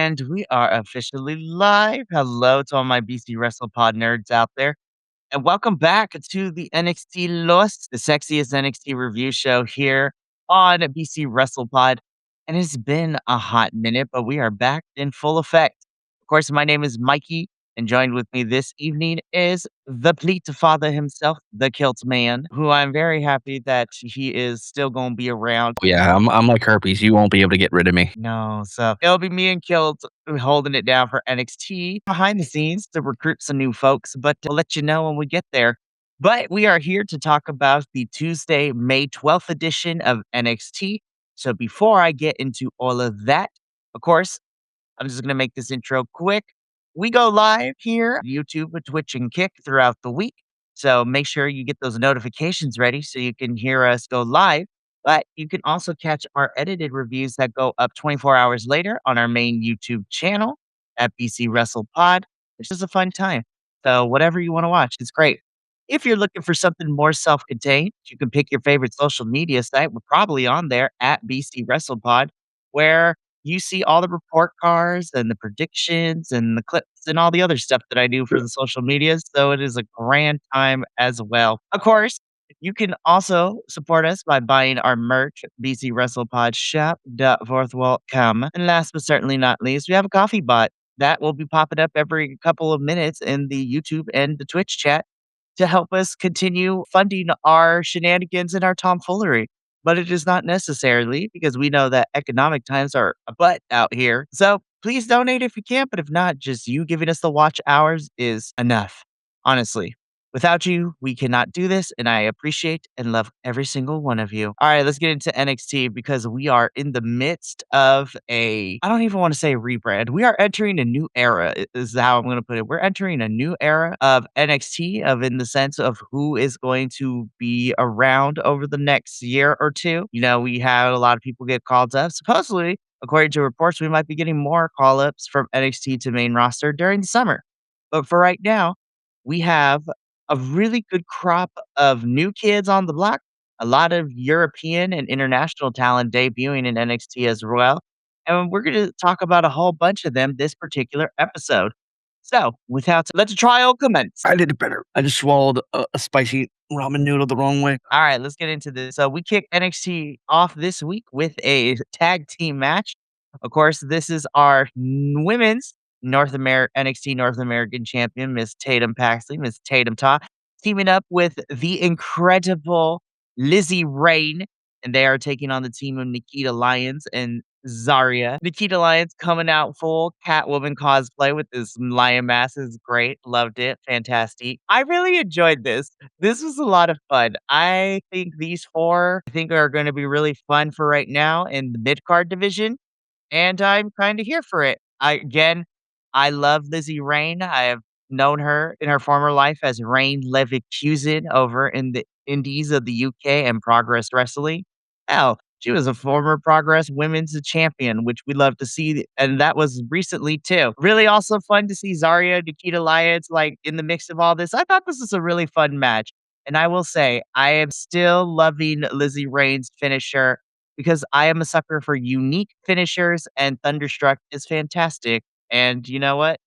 And we are officially live. Hello to all my BC Wrestle Pod nerds out there. And welcome back to the NXT Lost, the sexiest NXT review show here on BC Wrestle Pod. And it's been a hot minute, but we are back in full effect. Of course, my name is Mikey, and joined with me this evening is the Pleat Father himself, the Kilt Man, who I'm very happy that he is still going to be around. Yeah, I'm like herpes. You won't be able to get rid of me. No, so it'll be me and Kilt holding it down for NXT behind the scenes to recruit some new folks, but we'll let you know when we get there. But we are here to talk about the Tuesday, May 12th edition of NXT. So before I get into all of that, of course, I'm just going to make this intro quick. We go live here, YouTube, Twitch, and Kick throughout the week. So make sure you get those notifications ready so you can hear us go live. But you can also catch our edited reviews that go up 24 hours later on our main YouTube channel at BC Wrestle Pod. It's just a fun time. So whatever you want to watch, it's great. If you're looking for something more self-contained, you can pick your favorite social media site. We're probably on there at BC Wrestle Pod, where you see all the report cards and the predictions and the clips and all the other stuff that I do for the social medias. So it is a grand time as well. Of course, you can also support us by buying our merch at BC WrestlePod shop.forthwall.com. And last but certainly not least, we have a coffee bot that will be popping up every couple of minutes in the YouTube and the Twitch chat to help us continue funding our shenanigans and our tomfoolery. But it is not necessarily because we know that economic times are a butt out here. So please donate if you can. But if not, just you giving us the watch hours is enough. Honestly, without you, we cannot do this. And I appreciate and love every single one of you. All right, let's get into NXT because we are in the midst of I don't even want to say rebrand. We are entering a new era, is how I'm going to put it. We're entering a new era of NXT, of in the sense of who is going to be around over the next year or two. You know, we had a lot of people get called up. Supposedly, according to reports, we might be getting more call ups from NXT to main roster during the summer. But for right now, we have a really good crop of new kids on the block, a lot of European and international talent debuting in NXT as well. And we're going to talk about a whole bunch of them this particular episode. So, let the trial commence. I did it better. I just swallowed a spicy ramen noodle the wrong way. All right, let's get into this. So, we kick NXT off this week with a tag team match. Of course, this is our women's NXT North American champion, Miss Tatum Paxley, Miss Tatum Ta, teaming up with the incredible Lizzie Rain, and they are taking on the team of Nikita Lyons and Zarya. Nikita Lyons coming out full Catwoman cosplay with this lion mask is great. Loved it. Fantastic. I really enjoyed this. This was a lot of fun. I think these four are going to be really fun for right now in the mid card division, and I'm kind of here for it. I love Lizzie Rain. I have known her in her former life as Rain Leverkusen over in the Indies of the UK and Progress Wrestling. Hell, she was a former Progress Women's Champion, which we love to see, and that was recently too. Really also fun to see Zarya, Nikita Lyons like in the mix of all this. I thought this was a really fun match. And I will say, I am still loving Lizzie Rain's finisher because I am a sucker for unique finishers, and Thunderstruck is fantastic. And you know what?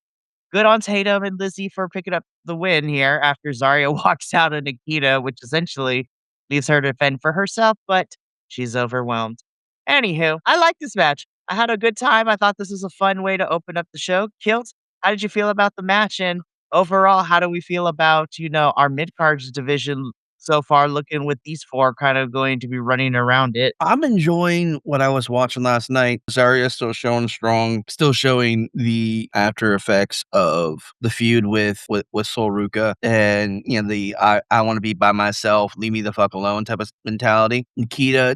Good on Tatum and Lizzie for picking up the win here after Zarya walks out of Nikita, which essentially leaves her to fend for herself, but she's overwhelmed. Anywho, I like this match. I had a good time. I thought this was a fun way to open up the show. Kilt, how did you feel about the match? And overall, how do we feel about, our mid cards division so far, looking with these four kind of going to be running around it? I'm enjoying what I was watching last night. Zarya still showing strong, still showing the after effects of the feud with Sol Ruka, and the I want to be by myself, leave me the fuck alone type of mentality. Nikita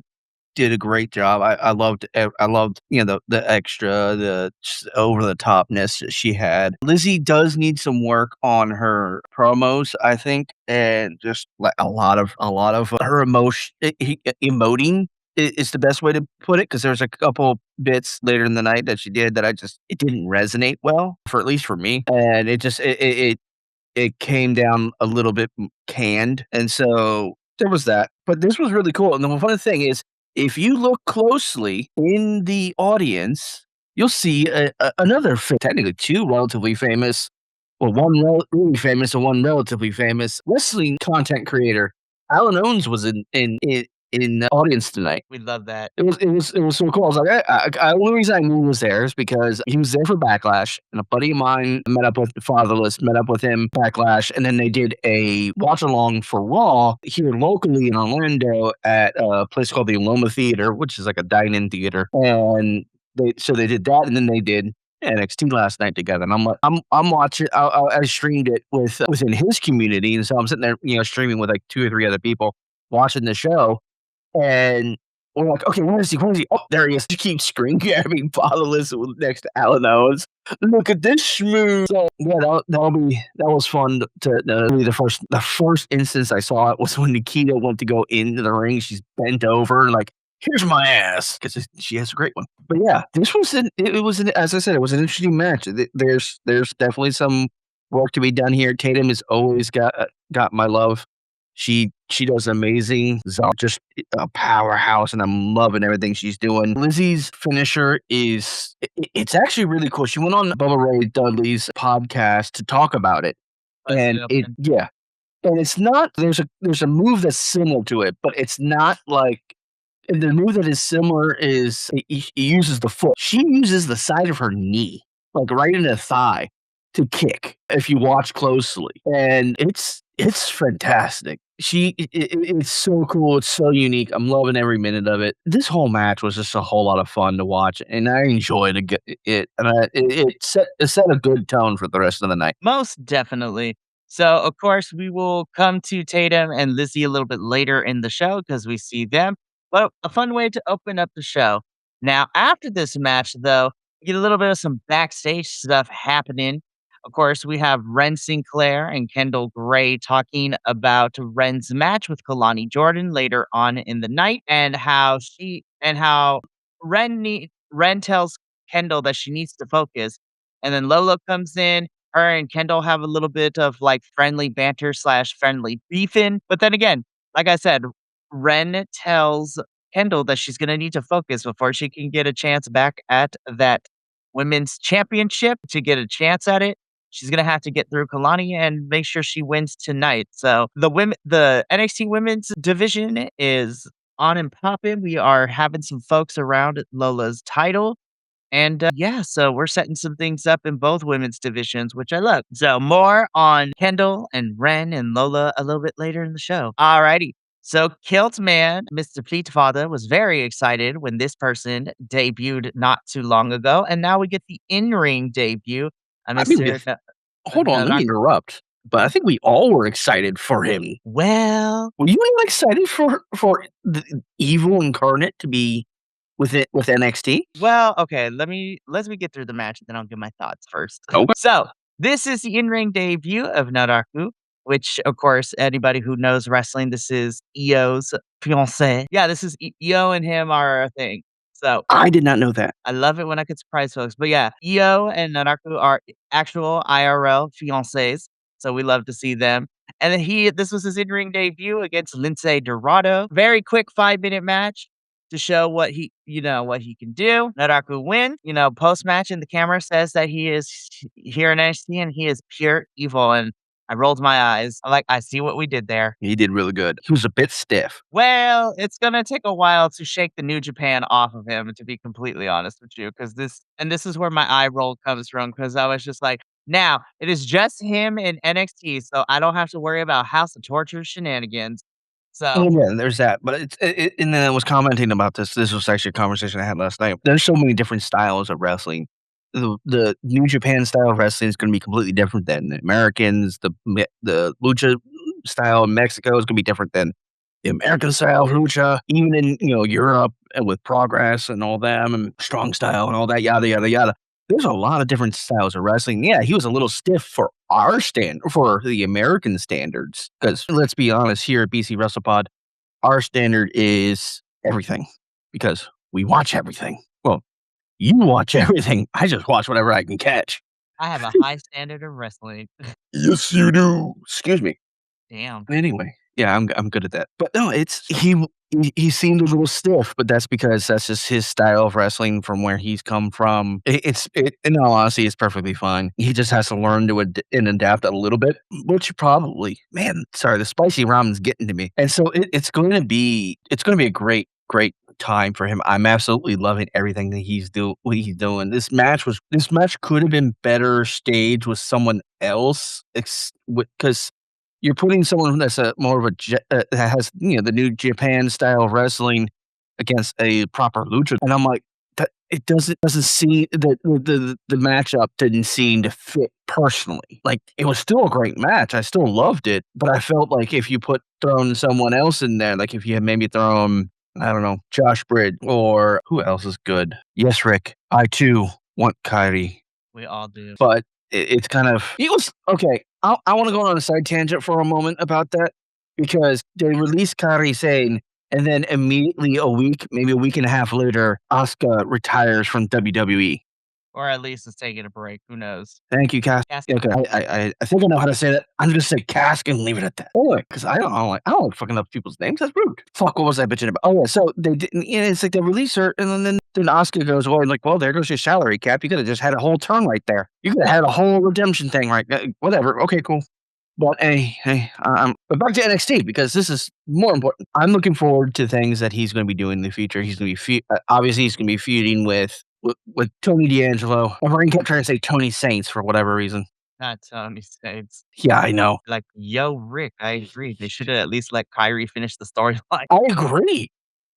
did a great job. I loved the extra, the over the topness that she had. Lizzie does need some work on her promos, I think, and just like a lot of her emoting is the best way to put it, because there's a couple bits later in the night that she did that it didn't resonate well, for at least for me, and it came down a little bit canned, and so there was that. But this was really cool, and the funny thing is, if you look closely in the audience, you'll see another, technically two relatively famous, well, one really famous and one relatively famous wrestling content creator. Alan Owens was in the audience tonight. We love that. It was so cool. I was like, the only reason I knew he was there is because he was there for Backlash, and a buddy of mine met up with Fatherless, met up with him Backlash, and then they did a watch along for Raw here locally in Orlando at a place called the Loma Theater, which is like a dine-in theater, and they did that, and then they did NXT last night together, and I'm like, I'm watching. I streamed it within his community, and so I'm sitting there, streaming with like 2 or 3 other people watching the show, and we're like, okay, where is he? Where is he? Oh, there he is. He keeps screen grabbing Fatherless next to Alan Owens. Look at this schmoo. So yeah, that was fun really the first instance I saw it was when Nikita went to go into the ring. She's bent over and like, here's my ass, because she has a great one. But yeah, this was as I said, it was an interesting match. There's definitely some work to be done here. Tatum has always got my love. She does amazing. Just a powerhouse, and I'm loving everything she's doing. Lizzie's finisher it's actually really cool. She went on Bubba Ray Dudley's podcast to talk about it, Busted and open. and it's not there's a move that's similar to it, but it's not like the move that is similar is he uses the foot. She uses the side of her knee, like right in the thigh, to kick. If you watch closely, and it's fantastic. It's so cool. It's so unique. I'm loving every minute of it. This whole match was just a whole lot of fun to watch, and I enjoyed it. And it set a good tone for the rest of the night. Most definitely. So, of course, we will come to Tatum and Lizzie a little bit later in the show because we see them. But a fun way to open up the show. Now, after this match, though, we get a little bit of some backstage stuff happening. Of course, we have Ren Sinclair and Kendall Gray talking about Ren's match with Kalani Jordan later on in the night, and how Ren tells Kendall that she needs to focus, and then Lola comes in. Her and Kendall have a little bit of like friendly banter slash friendly beefing. But then again, like I said, Ren tells Kendall that she's going to need to focus before she can get a chance back at that women's championship. To get a chance at it, she's going to have to get through Kalani and make sure she wins tonight. So the NXT women's division is on and popping. We are having some folks around Lola's title. And yeah, so we're setting some things up in both women's divisions, which I love. So more on Kendall and Ren and Lola a little bit later in the show. Alrighty. So Kilt Man, Mr. Father, was very excited when this person debuted not too long ago. And now we get the in-ring debut of I mean, Mr. hold on, let me interrupt. But I think we all were excited for him. Well, Were you even excited for the evil incarnate to be with NXT? Well, okay, let me get through the match, and then I'll give my thoughts first. Okay. So, this is the in-ring debut of Naraku, which, of course, anybody who knows wrestling, this is Io's fiancé. Yeah, this is Io and him are a thing. So, I did not know that. I love it when I could surprise folks. But yeah, Io and Naraku are actual IRL fiancés, so we love to see them. And then this was his in-ring debut against Lindsay Dorado. Very quick 5-minute match to show what he can do. Naraku win. Post-match, and the camera says that he is here in NXT and he is pure evil. And I rolled my eyes. I'm like, I see what we did there. He did really good. He was a bit stiff. Well, it's gonna take a while to shake the New Japan off of him, to be completely honest with you, because this is where my eye roll comes from, because I was just like, now it is just him in NXT, so I don't have to worry about House of Torture shenanigans. So Oh, yeah, there's that. But and then I was commenting about this. This was actually a conversation I had last night. There's so many different styles of wrestling. The New Japan style of wrestling is going to be completely different than the Americans. The lucha style in Mexico is going to be different than the American style of lucha. Even in Europe and with Progress and all them and strong style and all that yada yada yada. There's a lot of different styles of wrestling. Yeah, he was a little stiff for for the American standards. Because let's be honest, here at BC WrestlePod, our standard is everything because we watch everything. Well, you watch everything. I just watch whatever I can catch. I have a high standard of wrestling. Yes, you do. Excuse me. Damn. Anyway, yeah, I'm good at that. But no, he seemed a little stiff, but that's because that's just his style of wrestling from where he's come from. In all honesty, it's perfectly fine. He just has to learn to and adapt a little bit, which probably, man, sorry, the spicy ramen's getting to me. And so it's going to be a great time for him. I'm absolutely loving everything that what he's doing. This match could have been better staged with someone else, because you're putting someone that's a more of a that has, the new Japan style of wrestling against a proper lucha, and I'm like, that it doesn't seem that the matchup didn't seem to fit personally. Like, it was still a great match. I still loved it, but I felt like if you thrown someone else in there, like if you had maybe thrown, I don't know, Josh Britt, or who else is good? Yes, Rick. I too want Kyrie. We all do. But it's kind of he was okay. I want to go on a side tangent for a moment about that, because they released Kairi Sane, and then immediately maybe a week and a half later, Asuka retires from WWE. Or at least is taking a break. Who knows? Thank you, Cass. Cass. Okay, I think I know how to say that. I'm just say Cask and leave it at that. Anyway, because I don't like fucking up people's names. That's rude. Fuck, what was I bitching about? Oh yeah, so they didn't. It's like they release her, and then Oscar goes, well, like, well, there goes your salary cap. You could have just had a whole turn right there. You could have had a whole redemption thing right there. Whatever. Okay, cool. But but back to NXT, because this is more important. I'm looking forward to things that he's going to be doing in the future. He's going to be obviously he's going to be feuding with Tony D'Angelo. My brain kept trying to say Tony Saints for whatever reason. Not Tony States. Yeah, I know. Like, yo, Rick, I agree. They should have at least let Kyrie finish the storyline. I agree.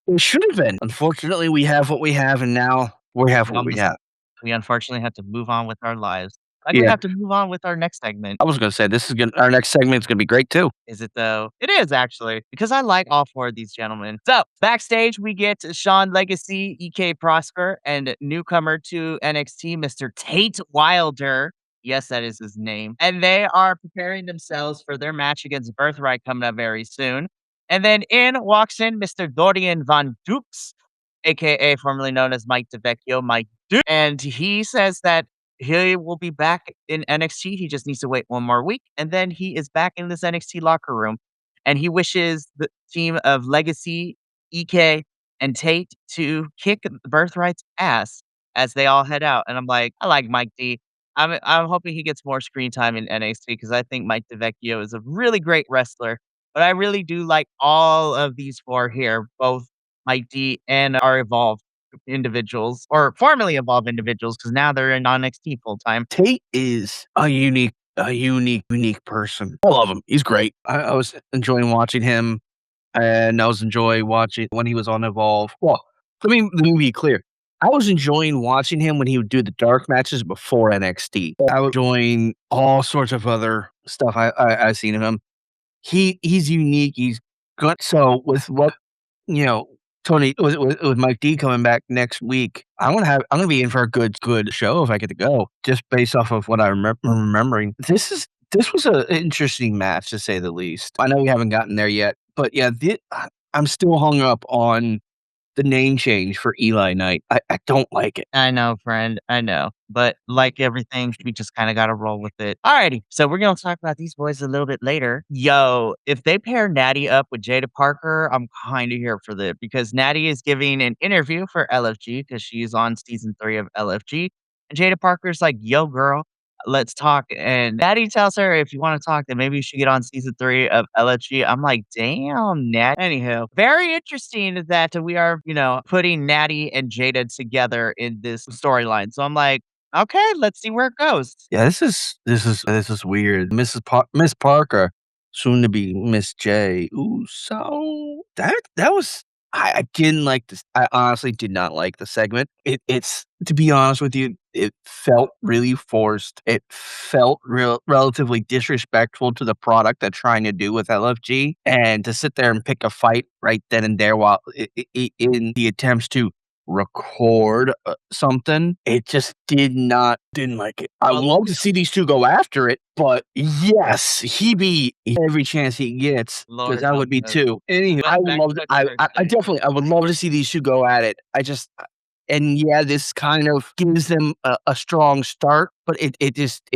It should have been. Unfortunately, we have what we have, and now we have what we have. We unfortunately have to move on with our lives. Like, we Yeah. have to move on with our next segment. I was going to say our next segment is going to be great too. Is it though? It is actually, because I like all four of these gentlemen. So backstage, we get Sean Legacy, EK Prosper, and newcomer to NXT, Mr. Tate Wilder. Yes, that is his name. And they are preparing themselves for their match against Birthright coming up very soon. And then in walks in Mr. Dorian Von Dukes, aka formerly known as Mike DeVecchio, Mike Duke. And he says that he will be back in NXT. He just needs to wait one more week, and then he is back in this NXT locker room. And he wishes the team of Legacy, EK, and Tate to kick Birthright's ass as they all head out. And I'm like, I like Mike D. I'm hoping he gets more screen time in NXT, because I think Mike DeVecchio is a really great wrestler. But I really do like all of these four here, both Mike D and our Evolved individuals, or formerly evolved individuals, because now they're in NXT full time. Tate is a unique person. I love him. He's great. I was enjoying watching him, and I was enjoying watching when he was on Evolve. Well, let me be clear. I was enjoying watching him when he would do the dark matches before NXT. I was enjoying all sorts of other stuff I've seen of him. He's unique. He's good. So with what you know, Tony with Mike D coming back next week, I'm gonna be in for a good show if I get to go, just based off of what I remembering. This was an interesting match, to say the least. I know we haven't gotten there yet, but yeah, I'm still hung up on the name change for Eli Knight. I don't like it. I know, friend. I know. But like everything, we just kind of got to roll with it. Alrighty. So we're going to talk about these boys a little bit later. Yo, if they pair Natty up with Jada Parker, I'm kind of here for that, because Natty is giving an interview for LFG because she's on season 3 of LFG. And Jada Parker's like, yo, girl, let's talk. And Natty tells her, if you want to talk, then maybe you should get on season 3 of LFG. I'm like, damn, Nat. Anyhow, very interesting that we are, putting Natty and Jada together in this storyline. So I'm like, okay, let's see where it goes. Yeah, this is weird. Miss Parker, soon to be Miss J. Ooh, so that was I didn't like this. I honestly did not like the segment. It's to be honest with you, it felt really forced. It felt relatively disrespectful to the product they're trying to do with LFG, and to sit there and pick a fight right then and there while in the attempts to record something, it just didn't like it. I would love to see these two go after it, but yes, he be every chance he gets, because I would be too. Anyway, I would love to, I definitely I would love to see these two go at it. And yeah, this kind of gives them a strong start, but it just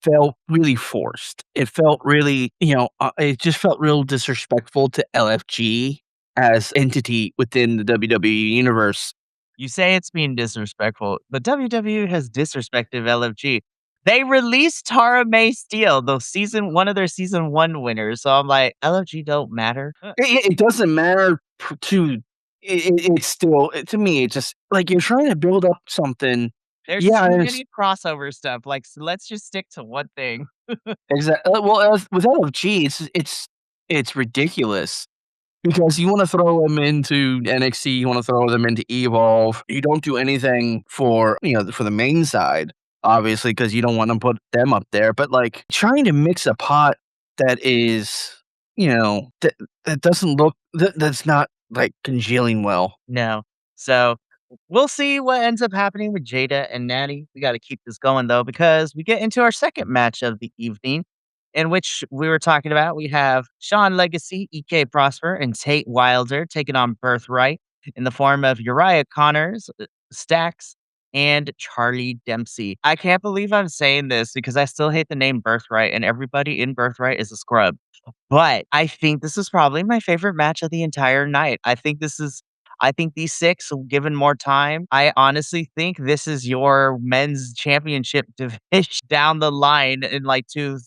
felt really forced. It felt really, it just felt real disrespectful to LFG as entity within the WWE universe. You say it's being disrespectful, but WWE has disrespected LFG. They released Tara May Steele, the season one of their season 1 winners, so I'm like, "LFG don't matter?" It doesn't matter to it's still to me, it's just like you're trying to build up something. There's Yeah, too there's many crossover stuff, like, so let's just stick to one thing. well, with LFG, it's ridiculous. Because you wanna throw them into NXT, you wanna throw them into Evolve. You don't do anything for, for the main side, obviously, because you don't wanna put them up there, but, like, trying to mix a pot that is, that doesn't look that's not, like, congealing well. No. So, we'll see what ends up happening with Jada and Natty. We gotta keep this going, though, because we get into our second match of the evening, in which we were talking about we have Shawn Legacy, EK Prosper, and Tate Wilder taking on Birthright in the form of Uriah Connors, Stax, and Charlie Dempsey. I can't believe I'm saying this because I still hate the name Birthright, and everybody in Birthright is a scrub. But I think this is probably my favorite match of the entire night. I think these 6, given more time, I honestly think this is your men's championship division down the line in like 3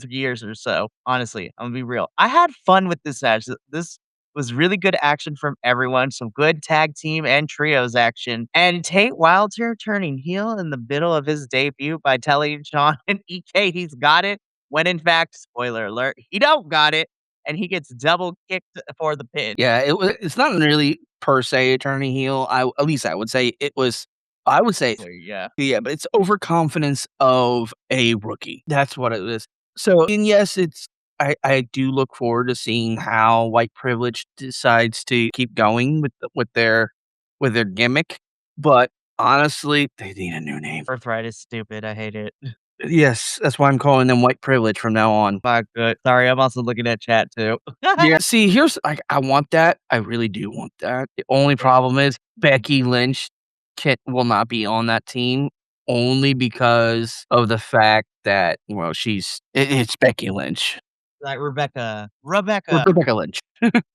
years or so. Honestly, I'm gonna be real. I had fun with this match. This was really good action from everyone, some good tag team and trios action. And Tate Wilder turning heel in the middle of his debut by telling Shawn and EK he's got it, when in fact, spoiler alert, he don't got it, and he gets double kicked for the pin. Yeah, it's not really per se a turning heel. At least I would say it was. I would say, Yeah. yeah, but it's overconfidence of a rookie. That's what it is. So, and yes, I do look forward to seeing how white privilege decides to keep going with their gimmick. But honestly, they need a new name. Birthright is stupid, I hate it. Yes, that's why I'm calling them white privilege from now on. Not good. Sorry, I'm also looking at chat too. Yeah, see, here's like I want that. I really do want that. The only problem is Becky Lynch will not be on that team only because of the fact that, well, it's Becky Lynch. Like Rebecca. Rebecca Lynch.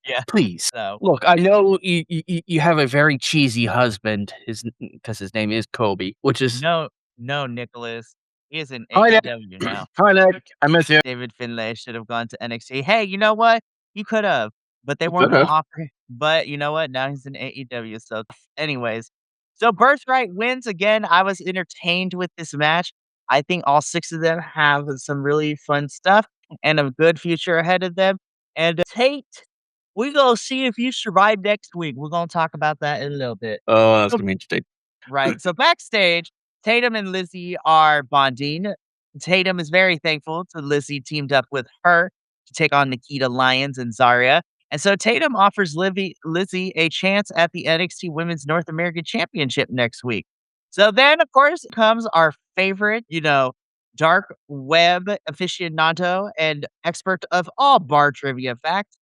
Yeah, Please. so, Look, I know you have a very cheesy husband, because his name is Kobe, which is no, no, Nicholas. He is in hi, Nick. AEW now. Hi, Nick. I miss you. David Finlay should have gone to NXT. Hey, you know what? You could have, but they weren't Could gonna have. offer but you know what? Now he's in AEW, so anyways. So Birthright wins again. I was entertained with this match. I think all 6 of them have some really fun stuff and a good future ahead of them. And Tate, we gonna see if you survive next week. We're gonna talk about that in a little bit. Oh, that's So gonna be interesting. right. So backstage, Tatum and Lizzie are bonding. Tatum is very thankful to Lizzie teamed up with her to take on Nikita Lyons and Zarya. And so Tatum offers Lizzie a chance at the NXT Women's North American Championship next week. So then, of course, comes our favorite, dark web aficionado and expert of all bar trivia facts.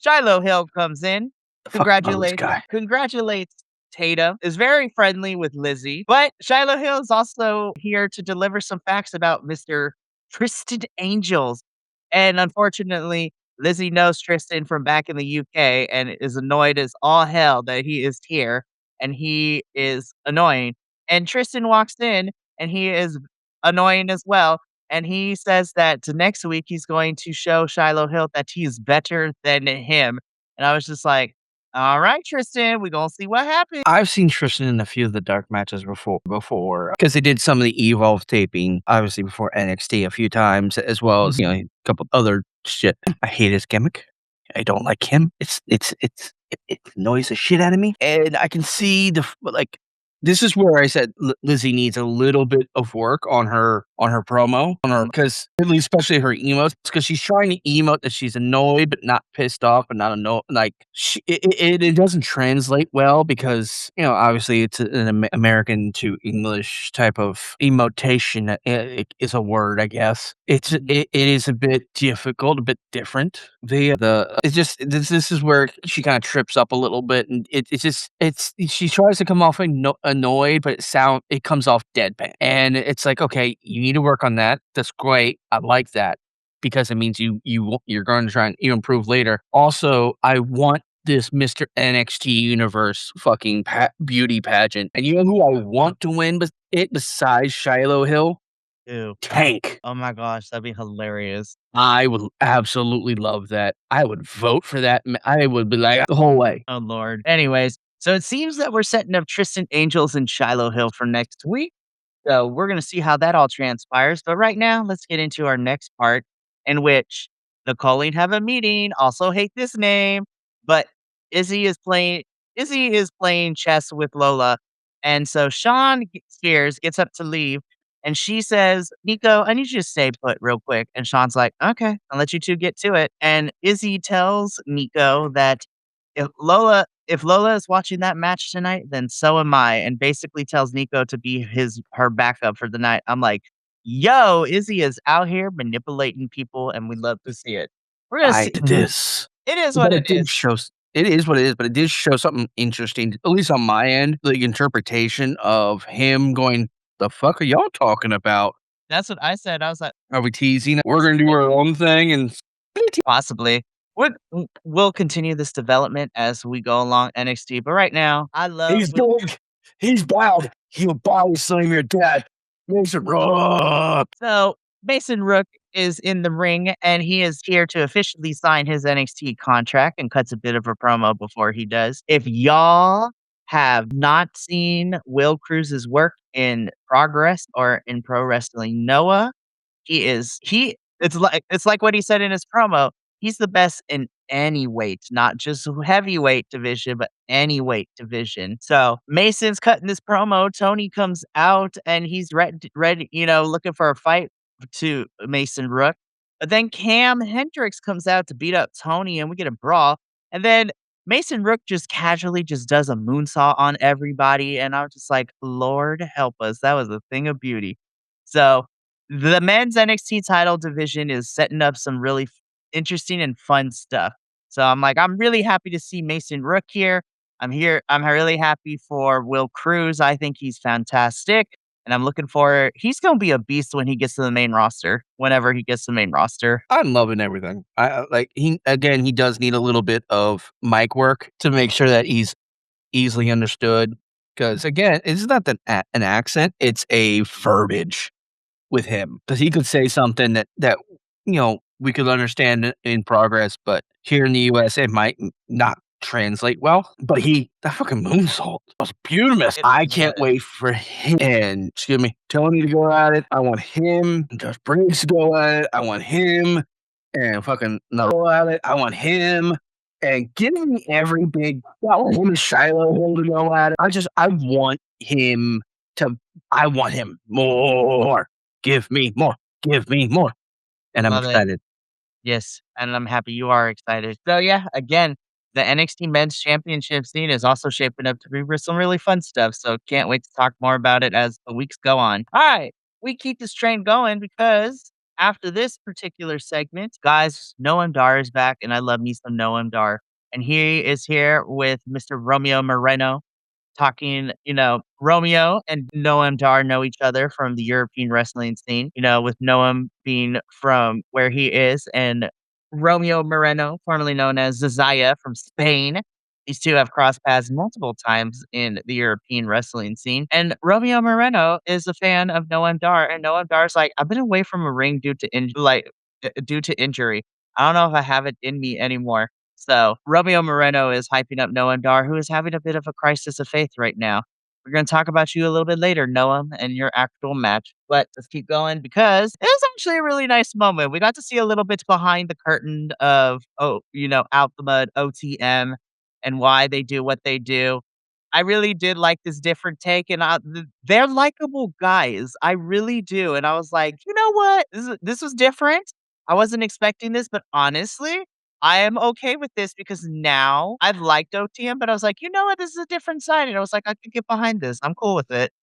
Shiloh Hill comes in, The fuck about this congratulates guy? congratulates Tatum, is very friendly with Lizzie, but Shiloh Hill is also here to deliver some facts about Mr. Tristan Angels. And unfortunately, Lizzie knows Tristan from back in the UK and is annoyed as all hell that he is here and he is annoying. And Tristan walks in and he is annoying as well. And he says that next week he's going to show Shiloh Hill that he's better than him. And I was just like, all right, Tristan, we're gonna see what happens. I've seen Tristan in a few of the dark matches before, because they did some of the Evolve taping, obviously before NXT a few times, as well as, a couple other shit. I hate his gimmick. I don't like him. It annoys the shit out of me. And I can see this is where I said Lizzie needs a little bit of work on her promo, because especially her emotes, because she's trying to emote that she's annoyed but not pissed off, but not annoyed. Like it doesn't translate well because obviously it's an American to English type of emotation. It is a word, I guess. It is a bit difficult, a bit different. It's just this is where she kind of trips up a little bit, and she tries to come off annoyed, but it comes off deadpan. And it's like, okay, you need to work on that. That's great. I like that because it means you're going to try and improve later. Also, I want this Mr. NXT Universe fucking beauty pageant. And you know who I want to win besides Shiloh Hill? Ew. Tank. Oh my gosh, that'd be hilarious. I would absolutely love that. I would vote for that. I would be like the whole way. Oh Lord. Anyways, so it seems that we're setting up Tristan Angels and Shiloh Hill for next week. So we're gonna see how that all transpires. But right now, let's get into our next part in which the Colleen have a meeting. Also hate this name, but Izzy is playing Izzy is playing chess with Lola. And so Spears gets up to leave and she says, Nico, I need you to stay put real quick. And Sean's like, okay, I'll let you two get to it. And Izzy tells Nico that if Lola is watching that match tonight, then so am I, and basically tells Nico to be her backup for the night. I'm like, yo, Izzy is out here manipulating people, and we love to see it. We're gonna see. This. It is what But it it did is. show it is what it is, but it did show something interesting, at least on my end, the interpretation of him going, "The fuck are y'all talking about? That's what I said. I was like, Are we teasing? We're gonna do our own thing and possibly. We'll continue this development as we go along NXT, but right now, I love he's big, he's bad, he'll body slam your dad. Makes it rough." So Mason Rook is in the ring and he is here to officially sign his NXT contract and cuts a bit of a promo before he does. If y'all have not seen Will Cruz's work in Progress or in Pro Wrestling Noah, it's like what he said in his promo. He's the best in any weight, not just heavyweight division, but any weight division. So Mason's cutting this promo. Tony comes out and he's ready, looking for a fight to Mason Rook. But then Cam Hendricks comes out to beat up Tony and we get a brawl. And then Mason Rook just casually just does a moonsault on everybody. And I was just like, Lord help us. That was a thing of beauty. So the men's NXT title division is setting up some really interesting and fun stuff. So I'm like, I'm really happy to see Mason Rook here. I'm here. I'm really happy for Will Cruz. I think he's fantastic. And I'm looking for he's gonna be a beast when he gets to the main roster, whenever he gets to the main roster. I'm loving everything. Like he does need a little bit of mic work to make sure that he's easily understood. Because again, it's not an accent; it's a verbiage with him. Because he could say something that we could understand in Progress, but here in the U.S. it might not translate well. But that fucking moonsault was beautiful. It I can't was. wait for him and excuse me, Tony to go at it. I want him. Josh Briggs to go at it. I want him and fucking go at it. I want him. And give me every big, well, him and Shiloh Hill to go at it. I want him more. Give me more. Give me more. And I'm Love it. excited. Yes, and I'm happy you are excited. So yeah, again, the NXT Men's Championship scene is also shaping up to be some really fun stuff. So can't wait to talk more about it as the weeks go on. All right, we keep this train going because after this particular segment, guys, Noam Dar is back, and I love me some Noam Dar, and he is here with Mr. Romeo Moreno talking, Romeo and Noam Dar know each other from the European wrestling scene, with Noam being from where he is and Romeo Moreno, formerly known as Zazaya from Spain. These two have crossed paths multiple times in the European wrestling scene. And Romeo Moreno is a fan of Noam Dar. And Noam Dar's like, I've been away from a ring due to injury. I don't know if I have it in me anymore. So Romeo Moreno is hyping up Noam Dar, who is having a bit of a crisis of faith right now. We're going to talk about you a little bit later, Noam, and your actual match. But let's keep going because it was actually a really nice moment. We got to see a little bit behind the curtain of, Out the Mud, OTM, and why they do what they do. I really did like this different take, and they're likable guys. I really do. And I was like, you know what? This was different. I wasn't expecting this, but honestly, I am okay with this because now I've liked OTM, but I was like, you know what? This is a different side. And I was like, I could get behind this. I'm cool with it.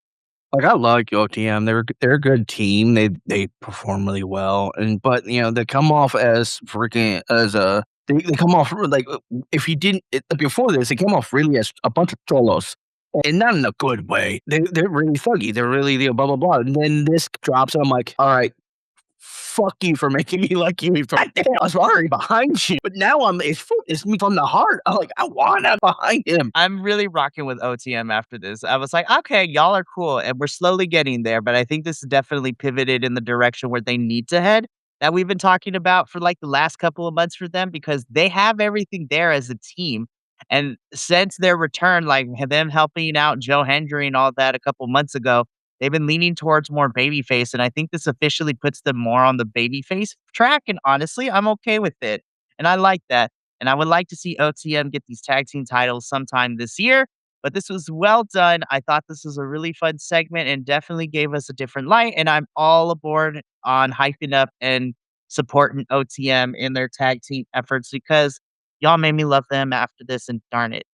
Like I like OTM. They're a good team. They perform really well. But they come off as freaking as a they come off like if you didn't before this, they came off really as a bunch of cholos. and not in a good way. They're really thuggy. They're really, blah, blah, blah. And then this drops, and I'm like, all right, fuck you for making me like you. I was already behind you, but now it's me from the heart. I'm like, I wanna behind him. I'm really rocking with OTM after this. I was like, "Okay, y'all are cool, and we're slowly getting there," but I think this is definitely pivoted in the direction where they need to head, that we've been talking about for, like, the last couple of months for them because they have everything there as a team, and since their return, like, them helping out Joe Hendry and all that a couple months ago, they've been leaning towards more babyface, and I think this officially puts them more on the babyface track, and honestly, I'm okay with it, and I like that. And I would like to see OTM get these tag team titles sometime this year, but this was well done. I thought this was a really fun segment and definitely gave us a different light. And I'm all aboard on hyping up and supporting OTM in their tag team efforts because y'all made me love them after this. And darn it,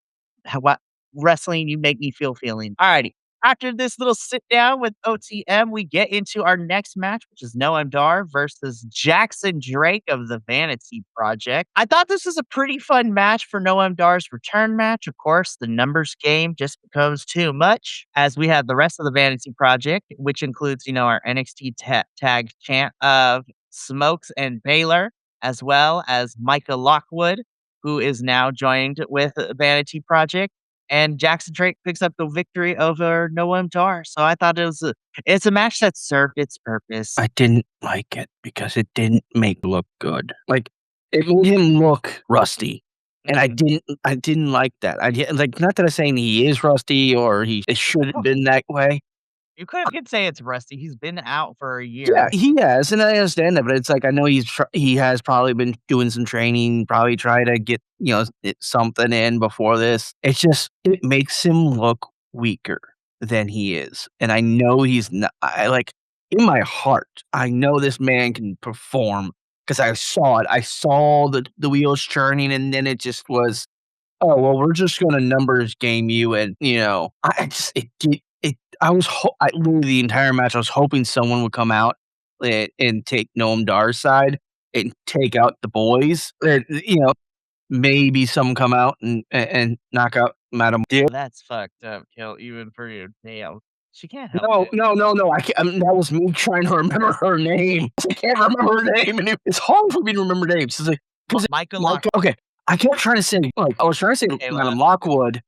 what wrestling you make me feel feeling. Alrighty. After this little sit down with OTM, we get into our next match, which is Noam Dar versus Jackson Drake of the Vanity Project. I thought this was a pretty fun match for Noam Dar's return match. Of course, the numbers game just becomes too much as we have the rest of the Vanity Project, which includes, our NXT tag champ of Smokes and Baylor, as well as Micah Lockwood, who is now joined with Vanity Project. And Jackson Drake picks up the victory over Noam Dar. So I thought it's a match that served its purpose. I didn't like it because it didn't make it look good. Like, it made him look rusty, and Mhm. I didn't like that. Like, not that I'm saying he is rusty or it should have Oh, been that way. you could say it's rusty. He's been out for a Yeah, year. he has, and I understand that, but it's like I know he has probably been doing some training, probably try to get, something in before this. It's just it makes him look weaker than he is, and I know he's not. I like in my heart, I know this man can perform because I saw it. I saw the wheels churning, and then it just was, oh, well, we're just gonna numbers game you, and, I just it did it I was I literally the entire match, I was hoping someone would come out and take Noam Dar's side and take out the boys, maybe some come out and knock out Madam Dick. That's fucked up, Kill, even for your damn. She can't help No, it. no, no, no, I can't that was me trying to remember her name. I can't remember her name, and it's hard for me to remember names. It's like, 'cause Micah like, Lockwood. okay, I kept trying to say, like, I was trying to say Kayla. Madam Lockwood.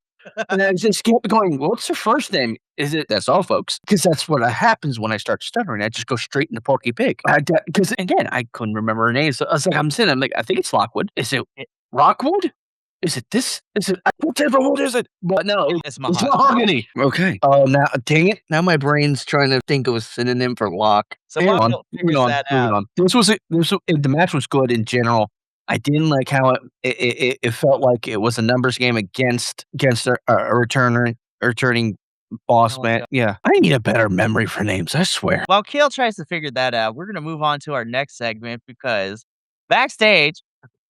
And I just kept going, "Well, what's her first name?" Is it that's all, folks, because that's what happens when I start stuttering. I just go straight into Porky Pig. Because again, I couldn't remember her name, so I was like, I'm like, "I think it's Lockwood. Is it Rockwood? Is it this? Is it whatever wood is it?" But no, It's it's Mahogany. mahogany. Okay. Oh, now dang it, now my brain's trying to think of a synonym for lock. So Hang while on, Kill figures that moving out, on. The match was good in general. I didn't like how it felt like it was a numbers game against a returning boss Noam man. Dar. Yeah, I need a better memory for names, I swear. While Kale tries to figure that out, we're gonna move on to our next segment because backstage,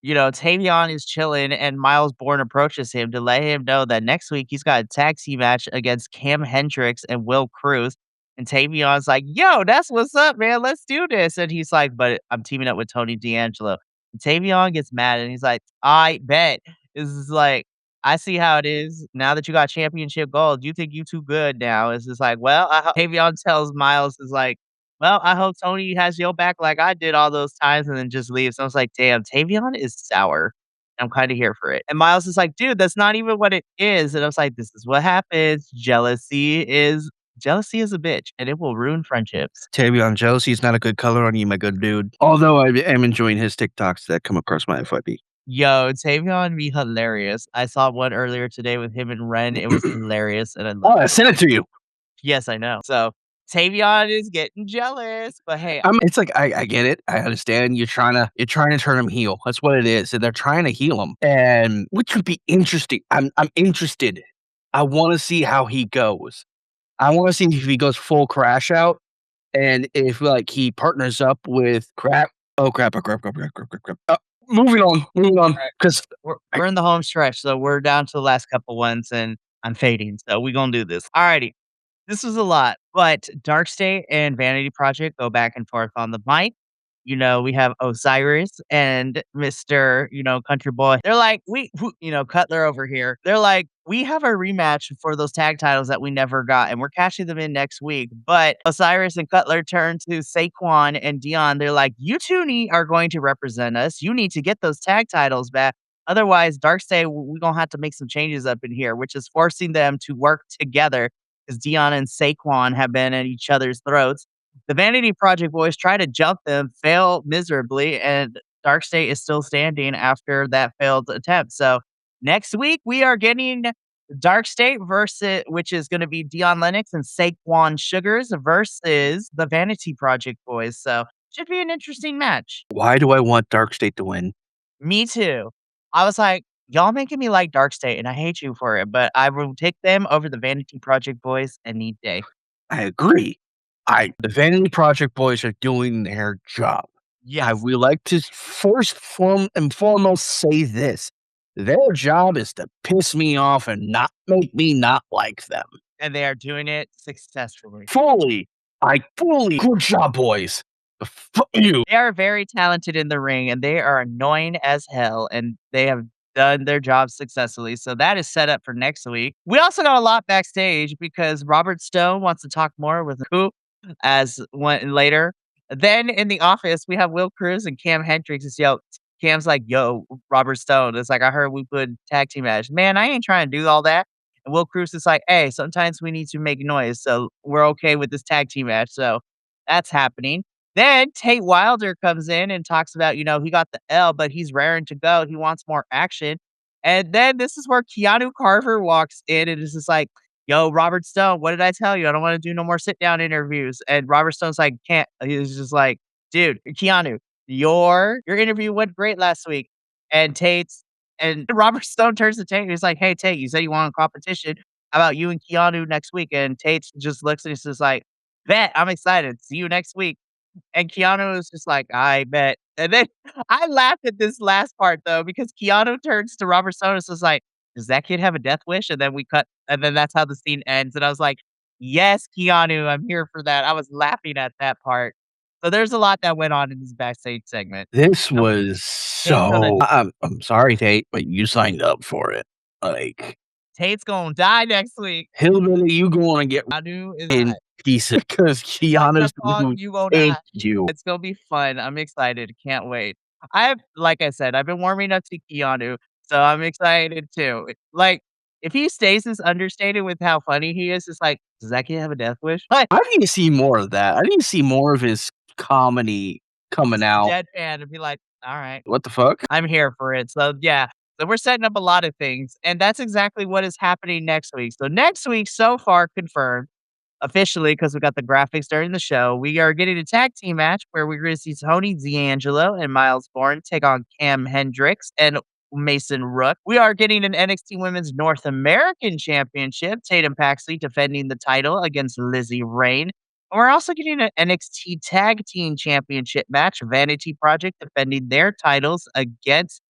Tavion is chilling and Miles Bourne approaches him to let him know that next week he's got a tag team match against Cam Hendricks and Will Cruz. And Tavion's like, yo, that's what's up, man. Let's do this. And he's like, but I'm teaming up with Tony D'Angelo. And Tavion gets mad and he's like, I bet. This is like, I see how it is. Now that you got championship gold, you think you too good now. It's just like, well, Tavion tells Miles is like, well, I hope Tony has your back like I did all those times and then just leaves. I was like, damn, Tavion is sour. I'm kind of here for it. And Miles is like, dude, that's not even what it is. And I was like, this is what happens. Jealousy is a bitch and it will ruin friendships. Tavion, jealousy is not a good color on you, my good dude. Although I am enjoying his TikToks that come across my FYP. Yo, Tavion be hilarious. I saw one earlier today with him and Ren. It was hilarious. And I Oh, love I sent it to you. Yes, I know. So Tavion is getting jealous. But hey, It's like I get it. I understand you're trying to turn him heel. That's what it is. And they're trying to heal him. And which would be interesting. I'm interested. I want to see how he goes. I want to see if he goes full crash out and if like he partners up with crap. Oh crap, oh crap, crap, crap, crap, crap, crap. Moving on. right, Because we're in the home stretch. So we're down to the last couple ones and I'm fading. So we gonna do this. Alrighty. This was a lot, but Dark State and Vanity Project go back and forth on the mic. we have Osiris and Mr., Country Boy. They're like, Cutler over here. They're like, we have a rematch for those tag titles that we never got, and we're cashing them in next week. But Osiris and Cutler turn to Saquon and Dion. They're like, you two are going to represent us. You need to get those tag titles back. Otherwise, Darkseid, we're going to have to make some changes up in here, which is forcing them to work together because Dion and Saquon have been at each other's throats. The Vanity Project boys try to jump them, fail miserably, and Darkseid is still standing after that failed attempt. So next week we are getting Darkseid versus, which is going to be Dion Lennox and Saquon Sugars versus the Vanity Project boys. So should be an interesting match. Why do I want Dark State to win? Me too. I was like, y'all making me like Darkseid, and I hate you for it, but I will take them over the Vanity Project boys any day. I agree. The Vanity Project boys are doing their job. I Yes. would like to foremost say this. Their job is to piss me off and not make me not like them. And they are doing it successfully. Good job, boys. Fuck you. They are very talented in the ring, and they are annoying as hell, and they have done their job successfully, so that is set up for next week. We also got a lot backstage because Robert Stone wants to talk more with who as one later. Then in the office, we have Will Cruz and Cam Hendricks. Cam's like, "Yo, Robert Stone." It's like, "I heard we put tag team match." Man, I ain't trying to do all that. And Will Cruz is like, "Hey, sometimes we need to make noise, so we're okay with this tag team match." So that's happening. Then Tate Wilder comes in and talks about, he got the L, but he's raring to go. He wants more action. And then this is where Keanu Carver walks in and is just like, yo, Robert Stone, what did I tell you? I don't want to do no more sit down interviews. And Robert Stone's like, can't. He's just like, dude, Keanu, your interview went great last week. And Robert Stone turns to Tate and he's like, hey, Tate, you said you want a competition. How about you and Keanu next week? And Tate just looks and he's just like, bet, I'm excited. See you next week. And Keanu was just like, "I bet." And then I laughed at this last part though, because Keanu turns to Robert Stone and is like, "Does that kid have a death wish?" And then we cut, and then that's how the scene ends. And I was like, "Yes, Keanu, I'm here for that." I was laughing at that part. So there's a lot that went on in this backstage segment. This So was Tate's gonna so I'm sorry, Tate, but you signed up for it. Like, Tate's gonna die next week. hillbilly, you gonna get Keanu is in not. pieces because Like Keanu's the the song, dude "You Gonna take Die." you. It's gonna be fun. I'm excited. Can't wait. Like I said, I've been warming up to Keanu, so I'm excited too. Like, if he stays this understated with how funny he is, it's like, does that kid have a death wish? Like, I need to see more of that. I need to see more of his comedy coming out. deadpan and be like, all right, What the fuck? I'm here for it. So yeah. So we're setting up a lot of things, and that's exactly what is happening next week. So next week, so far confirmed officially, because we got the graphics during the show, we are getting a tag team match where we're going to see Tony D'Angelo and Miles Bourne take on Cam Hendricks and Mason Rook. We are getting an NXT Women's North American Championship, Tatum Paxley defending the title against Lizzie Rain. And we're also getting an NXT Tag Team Championship match, Vanity Project defending their titles against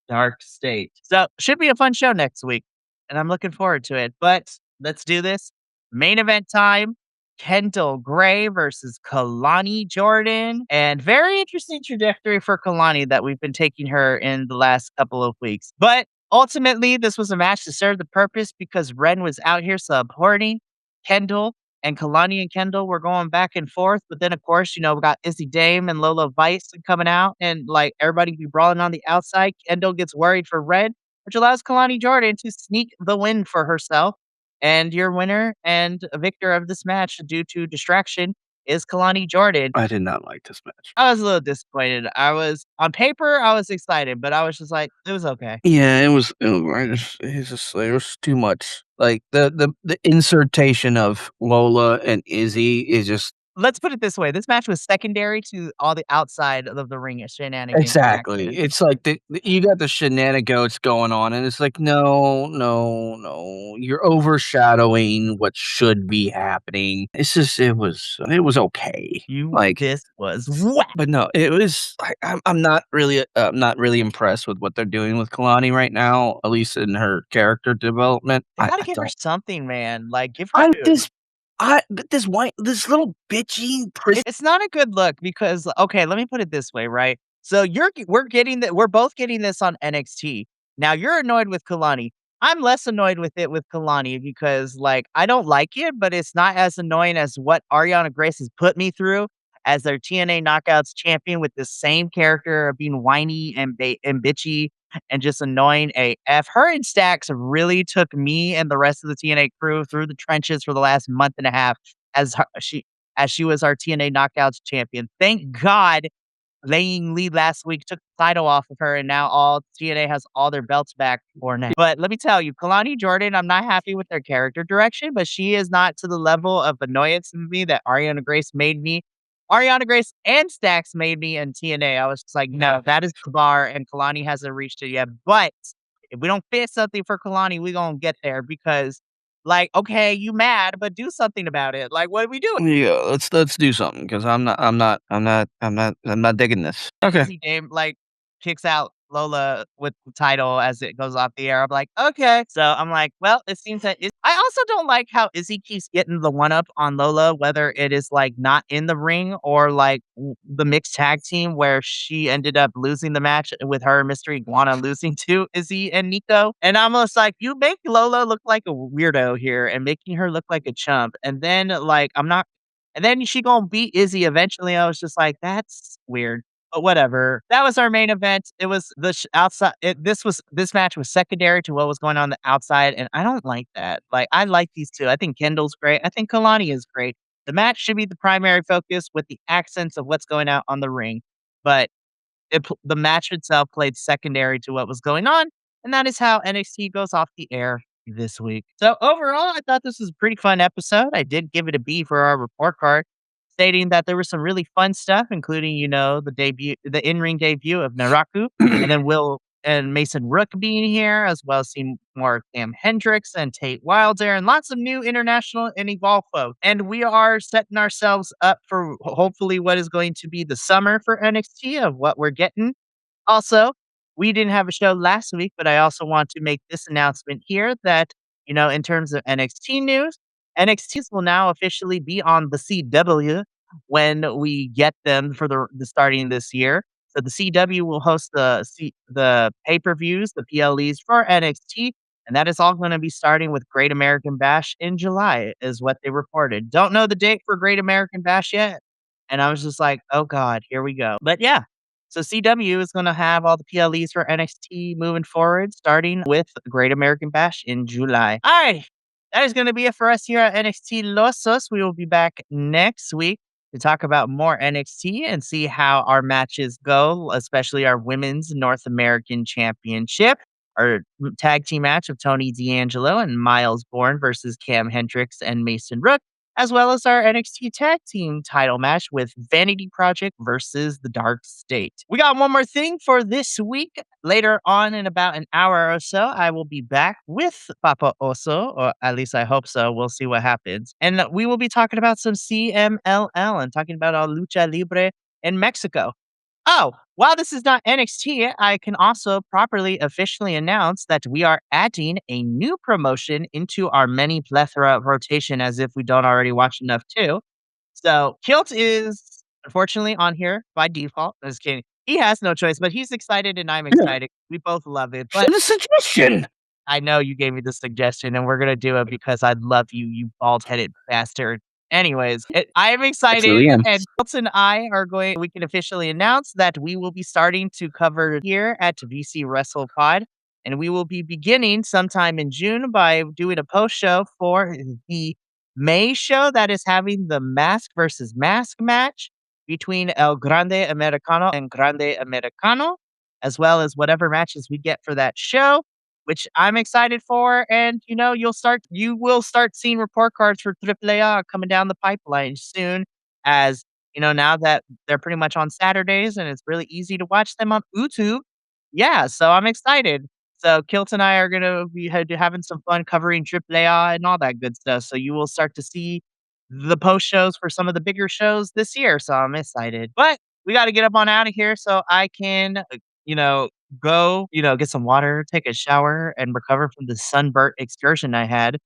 Dark State. So should be a fun show next week, and I'm looking forward to it. But let's do this. Main event time. Kendall Gray versus Kalani Jordan. And very interesting trajectory for Kalani that we've been taking her in the last couple of weeks. But ultimately, this was a match to serve the purpose because Ren was out here supporting Kendall. And Kalani and Kendall were going back and forth. But then, of course, we got Izzy Dame and Lola Vice coming out. And like everybody be brawling on the outside. Kendall gets worried for Red, which allows Kalani Jordan to sneak the win for herself. And your winner and victor of this match due to distraction is Kalani Jordan. I did not like this match. I was a little disappointed. On paper, I was excited, but I was just like, it was okay. Yeah, it was too much. Like the insertion of Lola and Izzy is just Let's put it this way. This match was secondary to all the outside of the ring shenanigans and exactly. action. It's like you got the shenanigans going on, and it's like, no, no, no. You're overshadowing what should be happening. It was okay. Like, This was whack. but no, it was. I'm not really impressed with what they're doing with Kalani right now. At least in her character development. They gotta I give her don't. something, man. Like, give her I food. this but this little bitchy prissy. It's not a good look because okay, let me put it this way, right? So we're both getting this on NXT. Now you're annoyed with Kalani. I'm less annoyed with it with Kalani because like I don't like it, but it's not as annoying as what Ariana Grace has put me through as their TNA Knockouts champion with the same character of being whiny and bitchy and just annoying AF. Her and Stacks really took me and the rest of the TNA crew through the trenches for the last month and a half as she was our TNA Knockouts champion. Thank God Laying Lee last week took the title off of her, and now all TNA has all their belts back for now. But let me tell you, Kalani Jordan, I'm not happy with their character direction, but she is not to the level of annoyance in me that Ariana Grace made me. Ariana Grace and Stax made me in TNA. I was just like, no, that is the bar, and Kalani hasn't reached it yet. But if we don't fix something for Kalani, we gonna get there because, like, okay, you mad, but do something about it. Like, what are we doing? Yeah, let's do something because I'm not digging this. Okay. Izzy game, like, kicks out Lola with the title as it goes off the air. I'm like, "Okay." So I'm like, "Well, it seems that Iz" I also don't like how Izzy keeps getting the one up on Lola, whether it is, like, not in the ring or, like, the mixed tag team where she ended up losing the match with her and Mystery Iguana losing to Izzy and Nico. And I'm almost like, "You make Lola look like a weirdo here and making her look like a chump." And then, like, I'm not and then she gonna beat Izzy eventually. I was just like, "That's weird." But whatever. That was our main event. It was the outside. This match was secondary to what was going on the outside, and I don't like that. Like I like these two. I think Kendall's great. I think Kalani is great. The match should be the primary focus with the accents of what's going out on the ring. But the match itself played secondary to what was going on, and that is how NXT goes off the air this week. So overall, I thought this was a pretty fun episode. I did give it a B for our report card, stating that there was some really fun stuff, including the in-ring debut of Naraku, and then Will and Mason Rook being here, as well as seeing more Cam Hendricks and Tate Wilder, and lots of new international and Evolve folks. And we are setting ourselves up for hopefully what is going to be the summer for NXT of what we're getting. Also, we didn't have a show last week, but I also want to make this announcement here that, in terms of NXT news, NXTs will now officially be on the CW when we get them for the starting this year. So the CW will host the pay-per-views, the PLEs for NXT, and that is all going to be starting with Great American Bash in July, is what they reported. Don't know the date for Great American Bash yet. And I was just like, oh God, here we go. But yeah, so CW is going to have all the PLEs for NXT moving forward, starting with Great American Bash in July. All right. That is going to be it for us here at NXT Losos. We will be back next week to talk about more NXT and see how our matches go, especially our Women's North American Championship, our tag team match of Tony D'Angelo and Miles Bourne versus Cam Hendricks and Mason Rook, as well as our NXT Tag Team title match with Vanity Project versus The Dark State. We got one more thing for this week. Later on, in about an hour or so, I will be back with Papa Oso, or at least I hope so. We'll see what happens. And we will be talking about some CMLL and talking about our Lucha Libre in Mexico. Oh, while this is not NXT, I can also properly officially announce that we are adding a new promotion into our many plethora rotation as if we don't already watch enough too. So Kilt is unfortunately on here by default. Just kidding. He has no choice, but he's excited and I'm excited. We both love it. But Send a suggestion. I know you gave me the suggestion and we're gonna do it because I love you, you bald-headed bastard. Anyways, I am I excited, truly am. and Colts and I are going we can officially announce that we will be starting to cover here at VC Wrestle Pod, and we will be beginning sometime in June by doing a post show for the May show that is having the mask versus mask match between El Grande Americano and Grande Americano, as well as whatever matches we get for that show, which I'm excited for. And you will start seeing report cards for AAA coming down the pipeline soon, as now that they're pretty much on Saturdays and it's really easy to watch them on YouTube. Yeah, so I'm excited. So Kilt and I are gonna be having some fun covering AAA and all that good stuff. So you will start to see the post shows for some of the bigger shows this year. So I'm excited. But we got to get up on out of here so I can, you know, go, get some water, take a shower, and recover from the sunburnt excursion I had.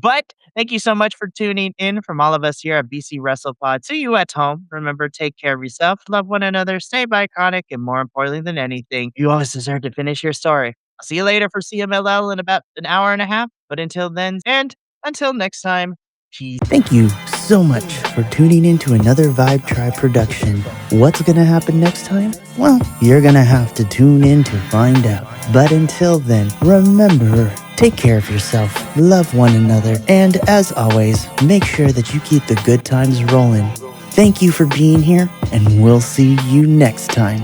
But thank you so much for tuning in from all of us here at BC WrestlePod. To you at home, remember, take care of yourself, love one another, stay iconic, and more importantly than anything, you always deserve to finish your story. I'll see you later for CMLL in about an hour and a half. But until then, and until next time, peace. Thank you so much for tuning in to another Vibe Tribe production. What's gonna happen next time? Well, you're gonna have to tune in to find out. But until then, remember, take care of yourself, love one another, and as always, make sure that you keep the good times rolling. Thank you for being here, and we'll see you next time.